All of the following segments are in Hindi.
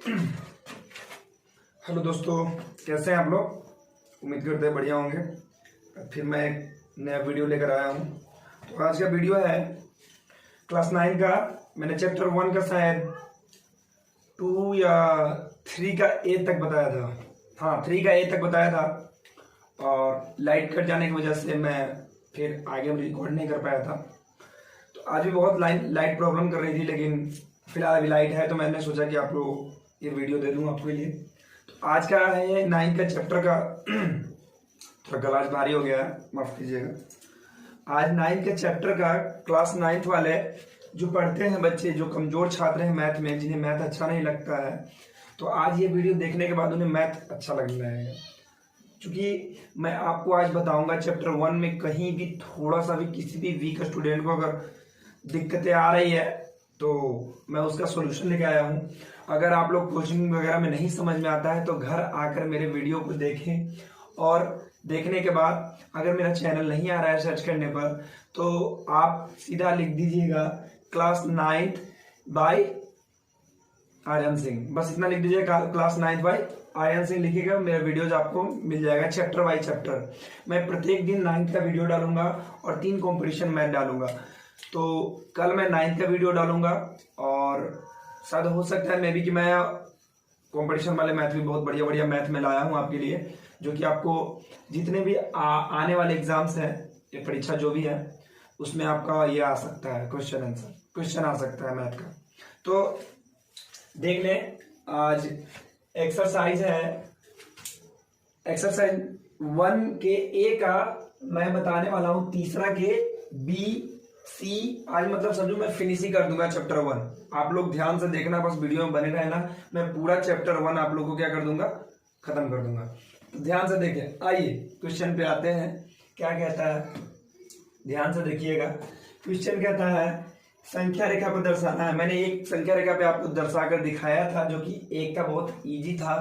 हेलो दोस्तों, कैसे हैं आप लोग। उम्मीद करते हैं बढ़िया होंगे। फिर मैं एक नया वीडियो लेकर आया हूँ। तो आज का वीडियो है क्लास 9 का। मैंने चैप्टर 1 का शायद 2 या 3 का ए तक बताया था। हाँ, 3 का ए तक बताया था और लाइट कट जाने की वजह से मैं फिर आगे रिकॉर्ड नहीं कर पाया था। तो आज भी बहुत लाइट प्रॉब्लम कर रही थी, लेकिन फिलहाल अभी लाइट है तो मैंने सोचा कि आपको ये वीडियो दे दूँ आपके लिए। तो आज का है 9 का चैप्टर का थोड़ा गला आज भारी हो गया है, माफ कीजिएगा। आज 9 के चैप्टर का क्लास 9th वाले जो पढ़ते हैं बच्चे, जो कमजोर छात्र हैं मैथ में, जिन्हें मैथ अच्छा नहीं लगता है, तो आज ये वीडियो देखने के बाद उन्हें मैथ अच्छा लगने लगेगा। क्योंकि मैं आपको आज बताऊंगा चैप्टर 1 में कहीं भी थोड़ा सा भी किसी भी वीक स्टूडेंट को अगर दिक्कतें आ रही है तो मैं उसका सोल्यूशन लेके आया हूँ। अगर आप लोग कोचिंग वगैरह में नहीं समझ में आता है तो घर आकर मेरे वीडियो को देखें, और देखने के बाद अगर मेरा चैनल नहीं आ रहा है सर्च करने पर तो आप सीधा लिख दीजिएगा class 9th bye Aryan Singh. बस इतना लिख दीजिएगा, class 9th bye Aryan Singh लिखिएगा, मेरा वीडियोज आपको मिल जाएगा चैप्टर बाय चैप्टर। मैं प्रत्येक दिन 9th का वीडियो डालूंगा और 3 कॉम्पिटिशन मैथ डालूंगा। तो कल मैं 9th का वीडियो डालूंगा और शायद हो सकता है मे भी कि मैं कंपटीशन वाले मैथ भी बहुत बढ़िया बढ़िया मैथ में लाया हूं आपके लिए, जो कि आपको जितने भी आने वाले एग्जाम्स हैं, ये परीक्षा जो भी है, उसमें आपका ये आ सकता है क्वेश्चन आ सकता है मैथ का। तो देख लें, आज एक्सरसाइज है, एक्सरसाइज 1 के ए का मैं बताने वाला हूं, तीसरा के बी सी। आज मतलब समझो मैं फिनिश ही कर दूंगा चैप्टर 1। आप लोग ध्यान से देखना, बस वीडियो में बने रहना। मैं पूरा चैप्टर 1 आप लोग को क्या कर दूंगा, खत्म कर दूंगा। तो ध्यान से देखें। आइए क्वेश्चन पे आते हैं। क्या कहता है, ध्यान से देखिएगा। क्वेश्चन कहता है संख्या रेखा पर दर्शाना है। मैंने एक संख्या रेखा पे आपको दर्शा कर दिखाया था, जो कि एक का बहुत इजी था।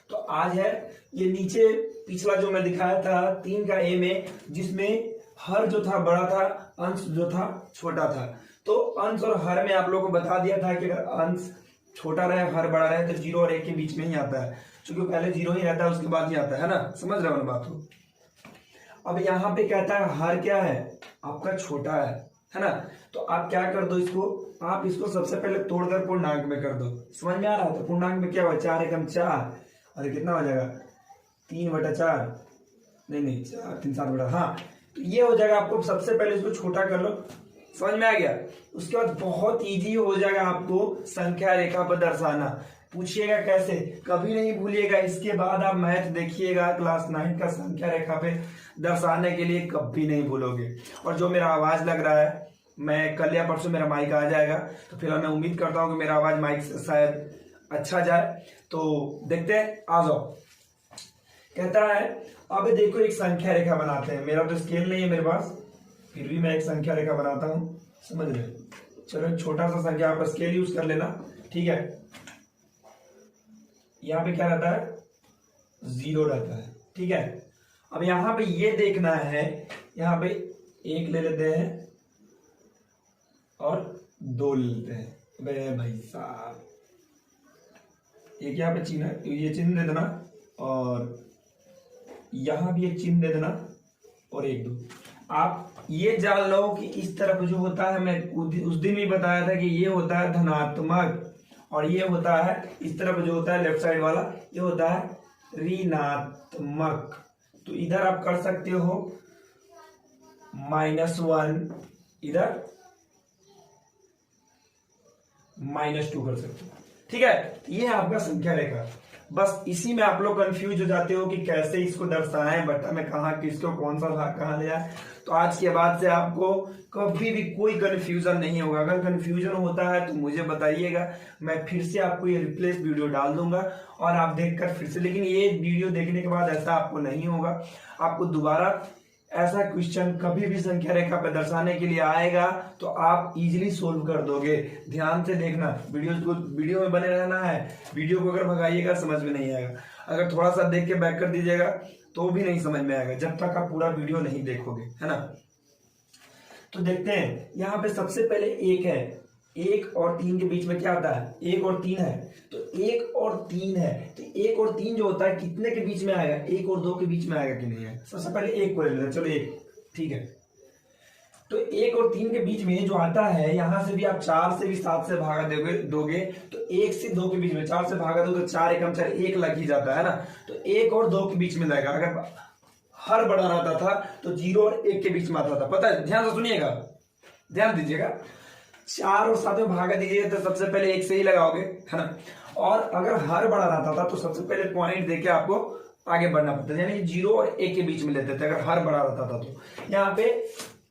तो आज है ये नीचे पिछला जो मैं दिखाया था 3 का ए में, जिसमें हर जो था बड़ा था, अंश जो था छोटा था। तो अंश और हर में आप लोगों को बता दिया था कि अगर अंश छोटा रहे हर बड़ा रहे तो 0 और 1 के बीच में ही आता है, क्योंकि पहले 0 ही रहता है उसके बाद ही आता है ना। समझ रहे हो ना बात को। अब यहाँ पे कहता है हर क्या है, आपका छोटा है ना। तो आप क्या कर दो, आप इसको सबसे पहले तोड़कर पूर्णांक में कर दो। समझ में आ रहा है। तो पूर्णांक में क्या हुआ, 4 एकम 4, और कितना हो जाएगा 3/4, नहीं 4 3 7 बटा, हाँ। तो ये हो जाएगा। आपको सबसे पहले इसको छोटा कर लो, समझ में आ गया। उसके बाद बहुत इजी हो जाएगा आपको संख्या रेखा पर दर्शाना। पूछिएगा कैसे, कभी नहीं भूलिएगा। इसके बाद आप मैथ देखिएगा क्लास 9 का संख्या रेखा पे दर्शाने के लिए, कभी नहीं भूलोगे। और जो मेरा आवाज लग रहा है, मैं कल या परसों मेरा माइक आ जाएगा, तो फिलहाल मैं उम्मीद करता हूँ कि मेरा आवाज माइक से शायद अच्छा जाए। तो देखते हैं, आ जाओ। कहता है अब देखो एक संख्या रेखा बनाते हैं। मेरा तो स्केल नहीं है मेरे पास, फिर भी मैं एक संख्या रेखा बनाता हूं, समझ रहे। चलो छोटा सा संख्या, आप स्केल यूज कर लेना, ठीक है। यहाँ पे क्या रहता है, 0 रहता है, ठीक है। अब यहाँ पे ये देखना है, यहाँ पे 1 ले लेते हैं और 2 ले लेते हैं। अबे भाई साहब, एक यहाँ पे चिन्ह है, तो ये चिन्ह दे देना, और यहां भी एक चिन्ह दे देना, और 1 2। आप ये जान लो कि इस तरफ जो होता है, मैं उस दिन भी बताया था कि ये होता है धनात्मक, और ये होता है इस तरफ जो होता है लेफ्ट साइड वाला, ये होता है ऋणात्मक। तो इधर आप कर सकते हो -1, इधर -2 कर सकते हो, ठीक है। ये है आपका संख्या रेखा। बस इसी में आप लोग कंफ्यूज हो जाते हो कि कैसे इसको दर्शाएं, बट्टा में कहा, किसको कौन सा भाग कहाँ लिया। तो आज के बाद से आपको कभी भी कोई कंफ्यूजन नहीं होगा। अगर कंफ्यूजन होता है तो मुझे बताइएगा, मैं फिर से आपको ये रिप्लेस वीडियो डाल दूंगा और आप देखकर फिर से। लेकिन ये वीडियो देखने के बाद ऐसा आपको नहीं होगा, आपको दोबारा ऐसा क्वेश्चन कभी भी संख्या रेखा पर दर्शाने के लिए आएगा तो आप इजीली सोल्व कर दोगे। ध्यान से देखना, वीडियो में बने रहना है। वीडियो को अगर भगाइएगा समझ में नहीं आएगा, अगर थोड़ा सा देख के बैक कर दीजिएगा तो भी नहीं समझ में आएगा, जब तक आप पूरा वीडियो नहीं देखोगे, है ना। तो देखते हैं, यहाँ पे सबसे पहले 1 है, 1 और 3 के बीच में क्या आता है, 1 और 3 है, तो 1 और 3 है, तो 1 और 3 जो होता है कितने के बीच में आएगा, 1 और 2 के बीच में आएगा कि नहीं आएगा। सबसे पहले 1 को ले लेते हैं, चलो 1, ठीक है। तो 1 और 3 के बीच में जो आता है, यहां से भी आप 4 से भी 7 से भागा दोगे तो 1 से 2 के बीच में 4 से भागा दो तो 4 एकम 4, 1 लग ही जाता है ना। तो 1 और 2 के बीच में जाएगा। अगर हर बड़ा रहता था तो 0 और 1 के बीच में आता था, पता है, ध्यान से सुनिएगा, ध्यान दीजिएगा। 4 और 7 में भागा दीजिएगा तो सबसे पहले 1 से ही लगाओगे, है ना। और अगर हर बड़ा रहता था तो सबसे पहले पॉइंट देके आपको आगे बढ़ना पड़ता था, यानी 0 और 1 के बीच में लेते थे अगर हर बड़ा रहता था। तो यहाँ पे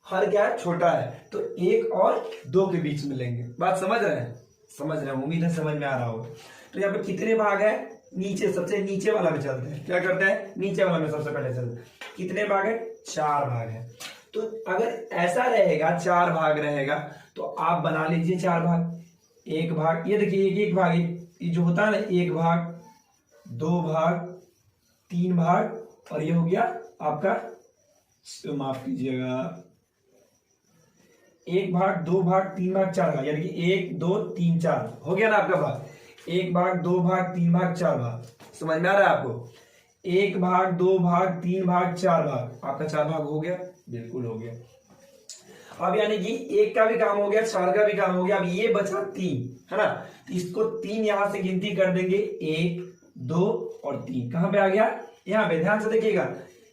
हर क्या है, छोटा है, तो 1 और 2 के बीच में लेंगे। बात समझ रहे हैं, समझ रहे हैं, उम्मीद है समझ में आ रहा होगा। तो यहाँ पे कितने भाग है, नीचे सबसे नीचे वाला में चलते हैं, क्या करते हैं, नीचे वाला में सबसे पहले चलते हैं। कितने भाग है, 4 भाग है। तो अगर ऐसा रहेगा 4 भाग रहेगा तो आप बना लीजिए 4 भाग। 1 भाग, ये देखिए 1 भाग, ये जो होता है ना, 1 भाग, 2 भाग, 3 भाग, और ये हो गया आपका, माफ कीजिएगा, 1 भाग, 2 भाग, 3 भाग, 4 भाग, यानी कि 1 2 3 4 हो गया ना आपका भाग। 1 भाग, 2 भाग, 3 भाग, 4 भाग, समझ में आ रहा है आपको। 1 भाग, 2 भाग, 3 भाग, 4 भाग, आपका 4 भाग हो गया, बिल्कुल हो गया। अब यानी कि 1 का भी काम हो गया, 4 का भी काम हो गया। अब ये बचा 3, है ना, तो इसको 3 यहां से गिनती कर देंगे, 1 2 और 3 कहां पे आ गया, यहां पे, ध्यान से देखिएगा,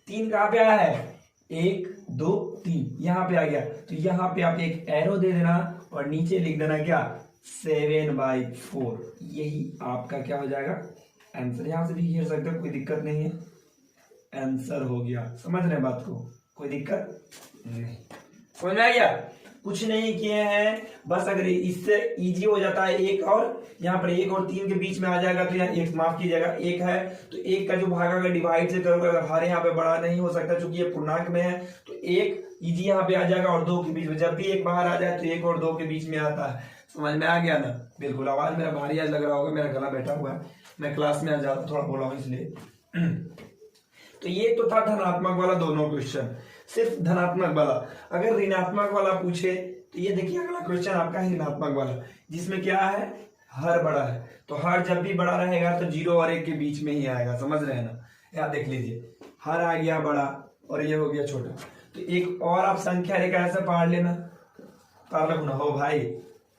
3 कहां पे आया है, 1 2 3 यहां पे आ गया। तो यहां पे आप एक एरो दे देना और नीचे लिख देना क्या, 7/4। यही आपका क्या हो जाएगा, आंसर। यहां से भी घेर सकते हो, कोई दिक्कत नहीं है, आंसर हो गया। समझ रहे हैं बात को, कोई दिक्कत नहीं, समझ में आ गया। कुछ नहीं किए हैं, बस अगर इससे इजी हो जाता है 1 और यहाँ पर 1 और 3 के बीच में आ जाएगा तो यहाँ 1, माफ कीजिएगा, 1 है तो 1 का जो भाग अगर डिवाइड से करोगे, अगर हर यहाँ पे बड़ा नहीं हो सकता क्योंकि ये पूर्णांक में है, तो 1 इजी यहाँ पे आ जाएगा और 2 के बीच में। जब भी 1 बाहर आ जाए तो 1 और 2 के बीच में आता है। समझ में आ गया ना, बिल्कुल। आवाज मेरा भारी आज लग रहा होगा, मेरा गला बैठा हुआ है, मैं क्लास में आज ज्यादा थोड़ा बोला हूँ इसलिए। तो ये तो था धनात्मक वाला दोनों क्वेश्चन, सिर्फ धनात्मक वाला। अगर ऋणात्मक वाला पूछे तो ये देखिए अगला क्वेश्चन आपका है ऋणात्मक वाला, जिसमें क्या है, हर बड़ा है। तो हर जब भी बड़ा रहेगा तो 0 और 1 के बीच में ही आएगा, समझ रहे हैं ना। यहाँ देख लीजिए, हर आ गया बड़ा और ये हो गया छोटा। तो एक और आप संख्या रेखा ऐसे पार लेना, पार लो ना, हो भाई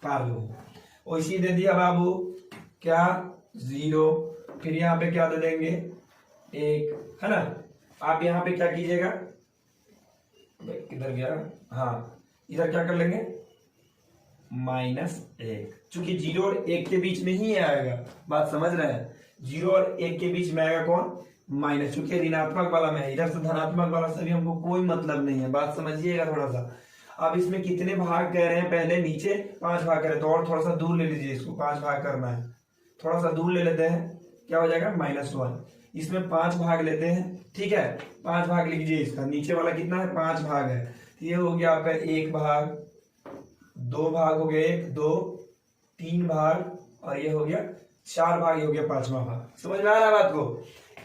पार लो। वैसी दे दिया बाबू, क्या 0, फिर यहाँ पे क्या दे देंगे 1, है ना। आप यहाँ पे क्या कीजिएगा, किधर गया, हाँ इधर क्या कर लेंगे, -1, चूंकि 0 और 1 के बीच में ही आएगा। बात समझ रहे हैं, 0 और 1 के बीच में आएगा कौन, माइनस, चूंकि ऋणात्मक वाला में है, इधर से धनात्मक वाला से भी हमको कोई मतलब नहीं है। बात समझिएगा थोड़ा सा। अब इसमें कितने भाग कह रहे हैं, पहले नीचे 5 भाग कह रहे हैं, तो और थोड़ा सा दूर ले लीजिए, इसको 5 भाग करना है, थोड़ा सा दूर ले लेते हैं, क्या हो जाएगा -1। इसमें 5 भाग लेते हैं, ठीक है, 5 भाग लीजिए। इसका नीचे वाला कितना है, 5 भाग है, ये हो गया आपका 1 भाग, 2 भाग हो गए, 1 2 3 भाग, और ये हो गया 4 भाग, ये हो गया 5वां भाग। समझ में आ रहा है बात को,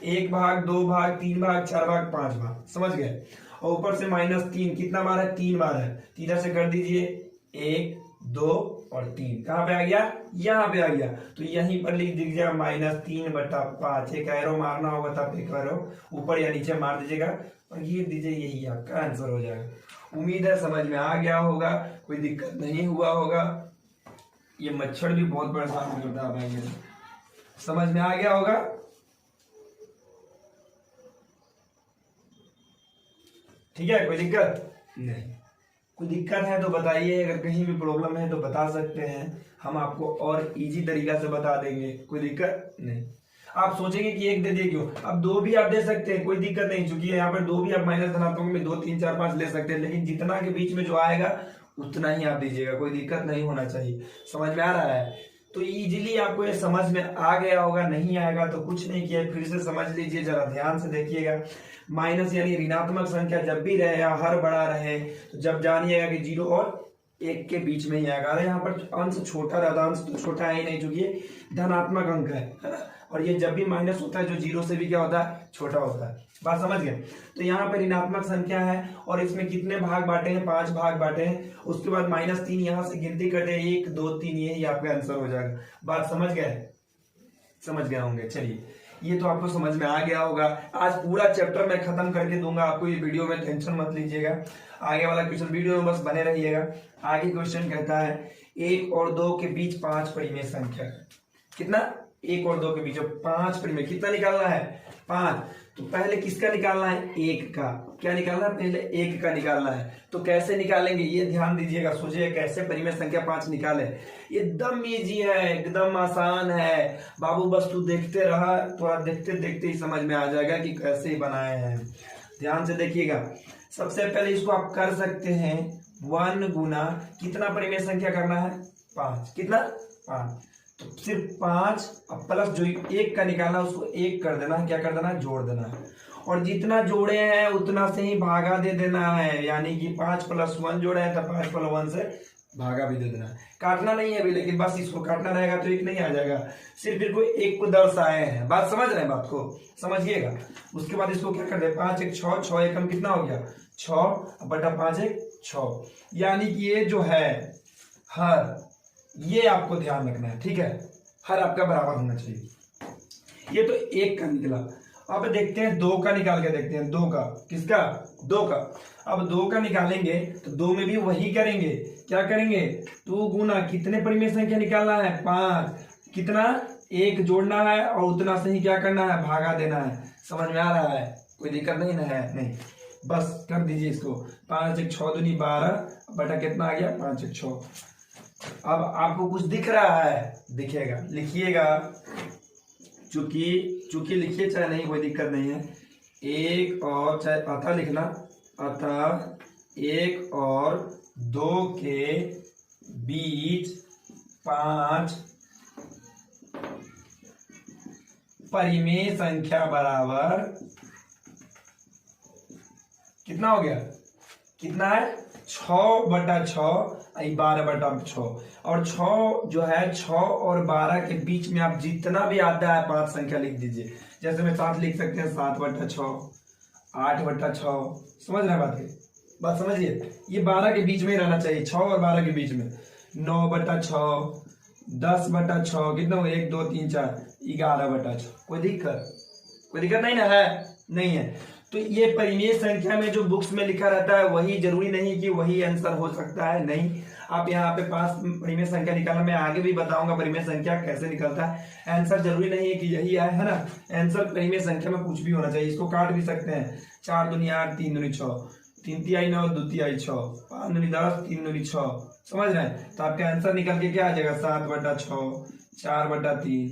1 भाग, 2 भाग, 3 भाग, 4 भाग, 5 भाग, समझ गए। और ऊपर से -3 कितना बार है, 3 बार है, तो इधर से कर दीजिए 1 2 और 3, कहां पे आ गया, यहाँ पे आ गया। तो यहीं पर लिख दीजिएगा -3/5। एक एरो मारना होगा तब एक एरो ऊपर या नीचे मार दीजिएगा और ये दीजिए, यही आपका आंसर हो जाएगा। उम्मीद है समझ में आ गया होगा, कोई दिक्कत नहीं हुआ होगा। ये मच्छर भी बहुत परेशान करता है भाई, समझ में आ गया होगा। ठीक है, कोई दिक्कत नहीं, कोई दिक्कत है तो बताइए, अगर कहीं भी प्रॉब्लम है तो बता सकते हैं, हम आपको और इजी तरीका से बता देंगे, कोई दिक्कत नहीं। आप सोचेंगे कि 1 दे दिए क्यों, अब 2 भी आप दे सकते हैं, कोई दिक्कत नहीं, चूंकि यहाँ पर 2 भी आप माइनस धनात्मक में 2 3 4 5 ले सकते हैं, लेकिन जितना के बीच में जो आएगा उतना ही आप दीजिएगा, कोई दिक्कत नहीं होना चाहिए। समझ में आ रहा है, तो इजीली आपको ये समझ में आ गया होगा। नहीं आएगा तो कुछ नहीं किया, फिर से समझ लीजिए, जरा ध्यान से देखिएगा। माइनस यानी ऋणात्मक संख्या जब भी रहे या हर बड़ा रहे, तो जब जानिएगा कि 0 और 1 के बीच में ही आएगा। यहाँ पर अंश छोटा रहता, अंश तो छोटा है ही नहीं, चूंकि धनात्मक अंक है ना। और ये जब भी माइनस होता है जो जीरो से भी क्या होता है, छोटा होता है। बात समझ गए। तो यहाँ पे ऋणात्मक संख्या है और इसमें कितने भाग बांटे हैं, 5 भाग बांटे हैं। उसके बाद -3 यहाँ से गिनती करते हैं, 1 2 3, यही आपका आंसर हो जाएगा। बात समझ गए, समझ गए होंगे। चलिए ये तो आपको समझ में आ गया होगा। आज पूरा चैप्टर मैं खत्म करके दूंगा आपको ये वीडियो में, टेंशन मत लीजिएगा। आगे वाला क्वेश्चन वीडियो में बस बने रहिएगा। आगे क्वेश्चन कहता है 1 और 2 के बीच 5 परिमेय संख्या। कितना? 1 और 2 के बीच 5 परिमेय। कितना निकालना है? 5। तो पहले किसका निकालना है? 1 का। क्या निकालना है? पहले 1 का निकालना है। तो कैसे निकालेंगे ये ध्यान दीजिएगा, सोचिए कैसे परिमेय संख्या 5 निकाले। एकदम इजी है, एकदम आसान है बाबू, बस तू देखते रहा, थोड़ा देखते देखते ही समझ में आ जाएगा कि कैसे बनाए हैं। ध्यान से देखिएगा। सबसे पहले इसको आप कर सकते हैं 1 गुना कितना परिमेय संख्या करना है? 5। कितना? 5। तो सिर्फ 5 अब प्लस जो 1 का निकालना है उसको 1 कर देना है। क्या कर देना है? जोड़ देना है। और जितना जोड़े हैं उतना से ही भागा दे देना है, यानी कि 5 + 1 जोड़े हैं तो 5 + 1 से भागा भी दे देना है। काटना नहीं है अभी, लेकिन बस इसको काटना रहेगा तो 1 नहीं आ जाएगा, सिर्फ इनको 1 को दर्शाए हैं। बात समझ रहे हैं? बात को समझिएगा। उसके बाद इसको क्या कर दे, 5 1 6, 6 1 कितना हो गया? 6 बटा 5 1 6। यानी कि ये जो है हर, ये आपको ध्यान रखना है, ठीक है? हर आपका बराबर होना चाहिए। ये तो 1 का निकला। अब देखते हैं 2 का निकाल के देखते हैं। 2 का। किसका? 2 का। अब 2 का निकालेंगे तो 2 में भी वही करेंगे। क्या करेंगे? 2 गुना कितने परिमेय संख्या निकालना है? 5। कितना? 1 जोड़ना है और उतना से ही क्या करना है? भागा देना है। समझ में आ रहा है? कोई दिक्कत नहीं ना है? नहीं, बस कर दीजिए इसको। 5 1 6 दूनी 12 बटा कितना आ गया? 5 1 6। अब आपको कुछ दिख रहा है? दिखेगा, लिखिएगा। चूंकि लिखिए चाहे नहीं, कोई दिक्कत नहीं है। 1 और, चाहे अतः लिखना, अतः 1 और 2 के बीच 5 परिमेय संख्या बराबर कितना हो गया? कितना है? 6 बटा 6 12 बटा 6। और 6 जो है 6 और 12 के बीच में आप जितना भी आता है 5 संख्या लिख दीजिए। जैसे मैं 7 लिख सकते हैं, 7 बटा 6, 8 बटा 6। समझ रहे हैं बात की? बात समझिए। ये 12 के बीच में ही रहना चाहिए, 6 और 12 के बीच में। 9 बटा 6, 10 बटा 6, कितना हो? 1 2 3 4, 11 बटा 6। कोई दिक्कत नहीं ना है? नहीं है। तो ये परिमेय संख्या में जो बुक्स में लिखा रहता है वही, जरूरी नहीं कि वही आंसर हो सकता है। नहीं, आप यहाँ पे 5 परिमेय संख्या निकालना, मैं आगे भी बताऊंगा परिमेय संख्या कैसे निकलता है। आंसर जरूरी नहीं है कि यही आए, है ना? आंसर परिमेय संख्या में कुछ भी होना चाहिए। इसको काट भी सकते हैं। 4 दूनी 8, 3 दूनी 6, 3 तिहाई 9, 2 तिहाई 6, 5 दूनी 10, 3 दूनी 6। समझ रहे हैं? तो आपका आंसर निकल के क्या आ जाएगा? 7 बटा 6, 4 बटा 3,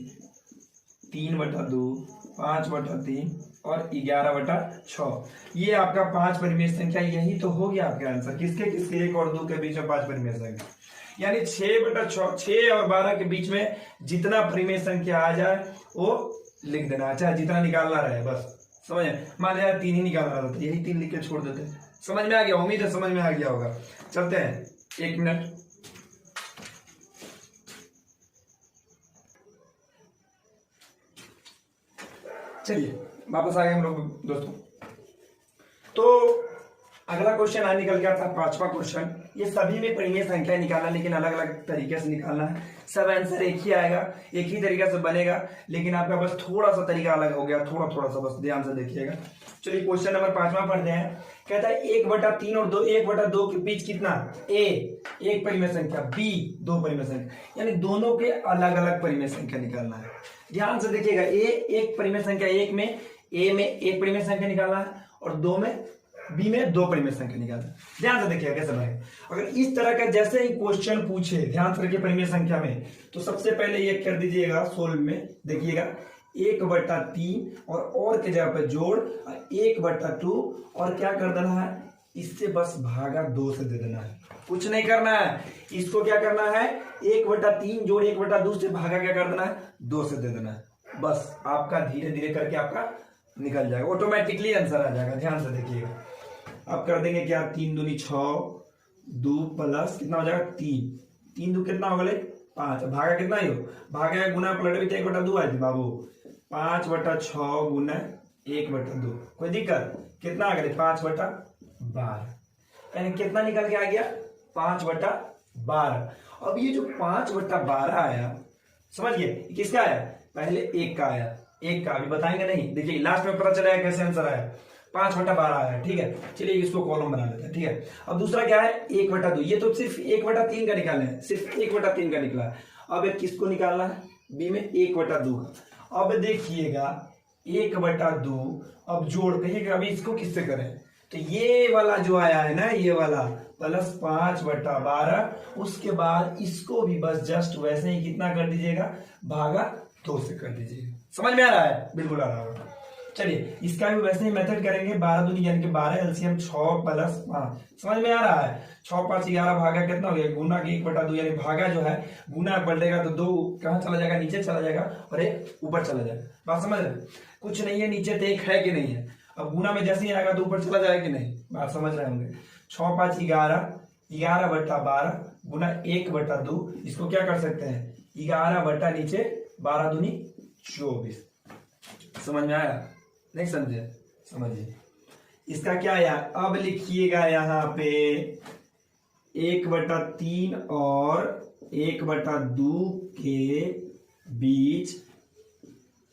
3 बटा 2, 5 बटा 3 और 11 बटा 6। ये आपका 5 परिमेय संख्या, यही तो हो गया आपका आंसर। किसके किसके? 1 और 2 के बीच में 5 परिमेय संख्या, यानी 6 बटा 6 और 12 के बीच में जितना परिमेय संख्या आ जाए वो लिख देना, चाहे जितना निकालना रहे। बस समझ में? मान लिया 3 ही निकालना रहता है, यही 3 लिख के छोड़ देते। समझ में आ गया? उम्मीद है समझ में आ गया होगा। चलते हैं, 1 मिनट। चलिए वापस आ गए हम लोग दोस्तों। तो अगला क्वेश्चन आ निकल गया था, 5वां क्वेश्चन। ये सभी में परिमेय संख्या निकालना, लेकिन अलग अलग तरीके से निकालना है। सब आंसर एक ही आएगा, एक ही तरीके से बनेगा, लेकिन आपका बस थोड़ा सा तरीका अलग हो गया, थोड़ा सा, बस ध्यान से देखिएगा। चलिए क्वेश्चन नंबर 5वां पढ़ते हैं। कहता है 1 बटा 3 और 1 बटा 2 के बीच कितना? A 1 परिमेय संख्या, B 2 परिमेय संख्या, यानी दोनों के अलग अलग परिमेय संख्या निकालना है। ध्यान से देखिएगा। A 1 परिमेय संख्या, A में 1 परिमेय संख्या निकालना है और B में 2 परिमेय संख्या निकालना है। ध्यान से देखिएगा कैसे बनेगा। अगर इस तरह का जैसे ही क्वेश्चन पूछे, ध्यान से रखिए परिमेय संख्या में, तो सबसे पहले ये कर दीजिएगा सोल्व में। देखिएगा 1 बटा 3 और के जगह पे जोड़ 1 बटा 2 और क्या कर देना है? इससे बस भागा 2 से दे देना है, कुछ नहीं करना है। इसको क्या करना है? 1 बटा 3 जोड़ 1 बटा 2 से भागा क्या कर देना है? 2 से दे देना है। बस आपका धीरे धीरे करके आपका निकल जाएगा, ऑटोमेटिकली आंसर आ जाएगा। ध्यान से देखिएगा। अब कर देंगे क्या? 3 दूनी 6, 2 प्लस कितना हो जाएगा? 3, 3 2 कितना हो गए? 5। भागा कितना ही हो? भागा गुना पलट भी तो 1 बटा 2 आई थी बाबू, 5/6 गुना 1/2। कोई दिक्कत? कितना आ गया? 5/12। यानी कितना निकल के आ गया? 5/12। अब ये जो 5/12 आया, समझ गए किसका आया? पहले 1 का आया, 1 का अभी बताएंगे नहीं, देखिए लास्ट में पता चला कैसे आंसर आया। 5/12 आया, ठीक है। चलिए इसको कॉलम बना लेते हैं, ठीक है। अब दूसरा क्या है? 1/2। ये तो सिर्फ 1/3 का निकालना है, सिर्फ 1/3 का निकला। अब किसको निकालना है? बी में 1/2 का। अब देखिएगा 1/2, अब जोड़ कहिएगा अभी इसको किससे करें, तो ये वाला जो आया है ना, ये वाला प्लस 5/12, उसके बाद इसको भी बस जस्ट वैसे ही कितना कर दीजिएगा? भागा 2 से कर दीजिएगा। समझ में आ रहा है? बिल्कुल आ रहा है। चलिए इसका भी वैसे ही मेथड करेंगे। 12 दूनी यानी कि 12, एलसीएम 6 + 5। समझ में आ रहा है? 6 5 11 भागा कितना हो गया? गुना के 1/2 यानी भागा जो है गुना पलटेगा तो 2 कहां चला जाएगा? नीचे चला जाएगा और 1 ऊपर चला जाएगा। बात समझ रहे? कुछ नहीं है नीचे तो 1 है कि नहीं है। अब गुना में जैसे ही आएगा तो ऊपर चला जाएगा कि नहीं? बात समझ रहे होंगे। 6 5 11, 11/12 गुना 1/2। इसको क्या कर सकते हैं? 11 बटा नीचे 12 दूनी 24। समझ में आया? नहीं समझे? समझिए इसका क्या आया। अब लिखिएगा यहाँ पे 1/3 और 1/2 के बीच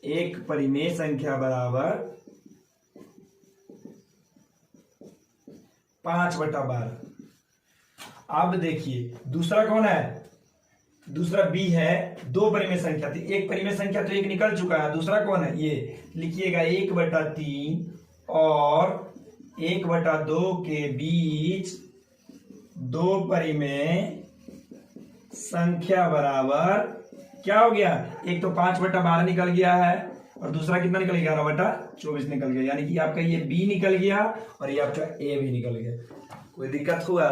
एक परिमेय संख्या बराबर 5/12। अब देखिए दूसरा कौन है? दूसरा बी है। 2 परिमेय संख्या थी, एक परिमेय संख्या तो 1 निकल चुका है। दूसरा कौन है? ये लिखिएगा 1/3 और 1/2 के बीच 2 परिमेय संख्या बराबर क्या हो गया? एक तो 5/12 निकल गया है और दूसरा कितना निकल गया? 11/24 निकल गया। यानी कि आपका ये बी निकल गया और ये आपका ए भी निकल गया। कोई दिक्कत हुआ?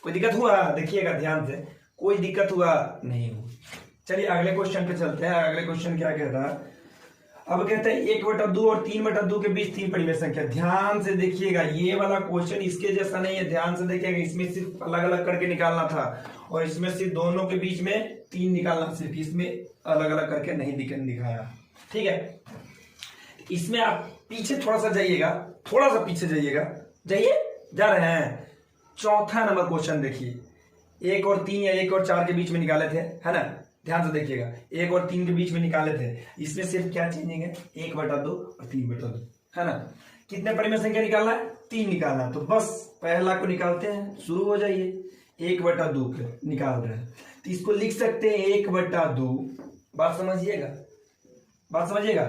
कोई दिक्कत हुआ? देखिएगा ध्यान से, कोई दिक्कत हुआ नहीं हुआ। चलिए अगले क्वेश्चन पे चलते हैं। अगले क्वेश्चन क्या कहता है? अब कहते हैं 1/2 और 3/2 के बीच 3 परिमेय संख्या। ध्यान से देखिएगा, ये वाला क्वेश्चन इसके जैसा नहीं है। ध्यान से देखिएगा, इसमें सिर्फ अलग अलग करके निकालना था और इसमें सिर्फ दोनों के बीच में 3 निकालना, सिर्फ इसमें अलग अलग करके नहीं दिखाया। ठीक है, इसमें आप पीछे थोड़ा सा जाइएगा, थोड़ा सा पीछे जाइएगा, जाइए, जा रहे हैं। चौथा नंबर क्वेश्चन देखिए, 1 और 3 या 1 और 4 के बीच में निकाले थे, है ना? ध्यान से देखिएगा, 1 और 3 के बीच में निकाले थे। इसमें सिर्फ क्या चेंजिंग है? 1/2 और 3/2, है ना? कितने परिमेय संख्या निकालना है? 3 निकालना है। तो बस पहला को निकालते हैं, शुरू हो जाइए। 1/2 के निकाल रहे हैं तो इसको लिख सकते हैं 1/2। बात समझिएगा, बात समझिएगा।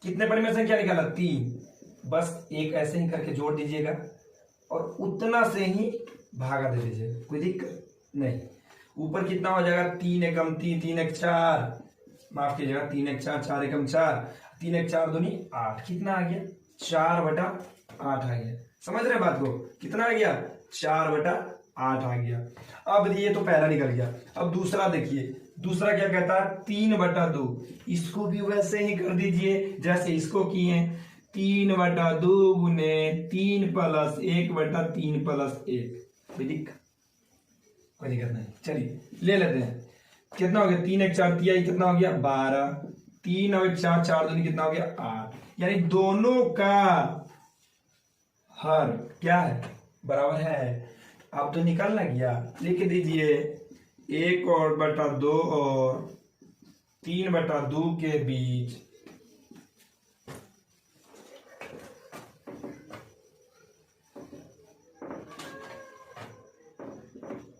कितने परिमेय संख्या निकाला? 3। बस एक ऐसे ही करके जोड़ दीजिएगा और उतना से ही भागा दे दीजिएगा, कोई दिक्कत नहीं। ऊपर कितना हो जाएगा? 3 एकम 3, 3 एक 4, माफ कीजिएगा, 3 एक 4, 4 एकम 4, 3 एक 4 दूनी 8। कितना आ गया? 4/8 आ गया। समझ रहे बात को? कितना आ गया? 4/8 आ गया। अब ये तो पहला निकल गया। अब दूसरा देखिए, दूसरा क्या कहता है? 3/2। इसको भी वैसे ही कर दीजिए जैसे इसको किए। 3/2 गुने 3 + 1/3 + 1। कोई दिक्कत? कोई दिक्कत नहीं। चलिए ले लेते हैं। कितना हो गया? 3 एक 4 तिहाई कितना हो गया? 12। 3 और 1 4, 4 दूनी कितना हो गया? 8। यानी दोनों का हर क्या है? बराबर है। अब तो निकल ना गया, लिख दीजिए 1/2 और 3/2 के बीच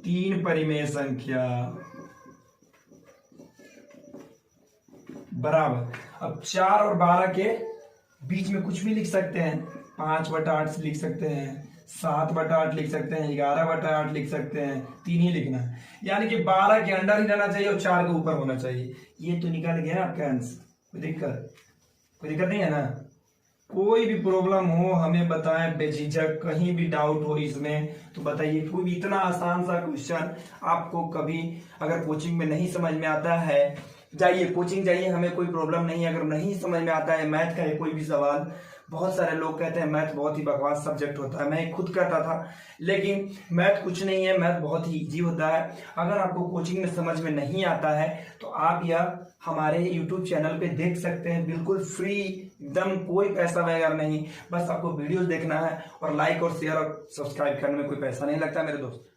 तीन परिमेय संख्या बराबर। अब 4 और 12 के बीच में कुछ भी लिख सकते हैं। 5/8 लिख सकते हैं, 7/8 लिख सकते हैं, 11/8 लिख सकते हैं। 3 ही लिखना है, यानी कि 12 के अंडर ही रहना चाहिए और 4 के ऊपर होना चाहिए। ये तो निकल गया आपका आंसर। कोई दिक्कत नहीं है ना? कोई भी प्रॉब्लम हो हमें बताएं बेझिझक, कहीं भी डाउट हो इसमें तो बताइए। कोई भी इतना आसान सा क्वेश्चन आपको कभी अगर कोचिंग में नहीं समझ में आता है, जाइए कोचिंग जाइए, हमें कोई प्रॉब्लम नहीं है। अगर नहीं समझ में आता है मैथ का है कोई भी सवाल, बहुत सारे लोग कहते हैं मैथ बहुत ही बकवास सब्जेक्ट होता है, मैं खुद कहता था, लेकिन मैथ कुछ नहीं है, मैथ बहुत ही इजी होता है। अगर आपको कोचिंग में समझ में नहीं आता है तो आप यह हमारे YouTube चैनल पे देख सकते हैं, बिल्कुल फ्री, एकदम कोई पैसा वगैरह नहीं, बस आपको वीडियोस देखना है और लाइक और शेयर और सब्सक्राइब करने में कोई पैसा नहीं लगता मेरे दोस्त।